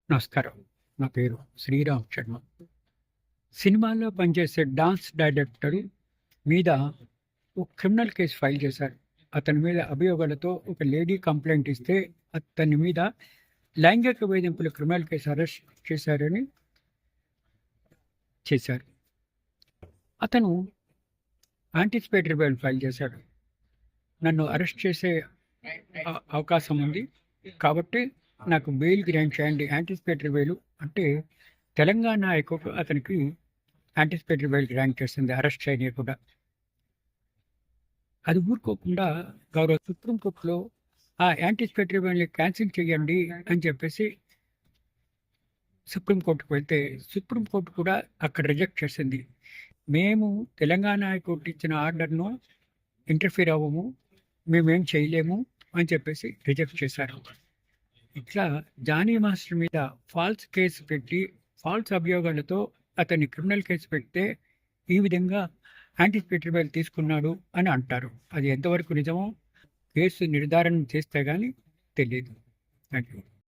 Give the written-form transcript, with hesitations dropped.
నమస్కారం. నా పేరు శ్రీరామ్ శర్మ. సినిమాల్లో పనిచేసే డాన్స్ డైరెక్టర్ మీద ఒక క్రిమినల్ కేసు ఫైల్ చేశారు. అతని మీద అభియోగాలతో ఒక లేడీ కంప్లైంట్ ఇస్తే అతని మీద లైంగిక వేధింపుల క్రిమినల్ కేసు అరెస్ట్ చేశారు. అతను యాంటిసిపేటరీ బెయిల్ ఫైల్ చేశాడు. నన్ను అరెస్ట్ చేసే అవకాశం ఉంది కాబట్టి నాకు బెయిల్ గ్రాంట్ చేయండి. యాంటిసిపేటరీ బెయిల్ అంటే తెలంగాణ హైకోర్టు అతనికి యాంటిసిపేటరీ బెయిల్ గ్రాంట్ చేసింది, అరెస్ట్ చేయకుండా. అది ఊరుకోకుండా గౌరవ సుప్రీంకోర్టులో ఆ యాంటిసిపేటరీ బెయిల్ని క్యాన్సిల్ చేయండి అని చెప్పేసి సుప్రీంకోర్టుకు వెళ్తే సుప్రీంకోర్టు కూడా అక్కడ రిజెక్ట్ చేసింది. మేము తెలంగాణ హైకోర్టు ఇచ్చిన ఆర్డర్ను ఇంటర్ఫీర్ అవ్వము, మేమేం చేయలేము అని చెప్పేసి రిజెక్ట్ చేశారు. ఇట్లా జానీ మాస్టర్ మీద ఫాల్స్ కేసు పెట్టి ఫాల్స్ అభియోగాలతో అతన్ని క్రిమినల్ కేసు పెడితే ఈ విధంగా యాంటిసిపేటరీ బెయిల్ తీసుకున్నాడు అని అంటారు. అది ఎంతవరకు నిజమో కేసు నిర్ధారణ చేస్తే కానీ తెలియదు. Thank you.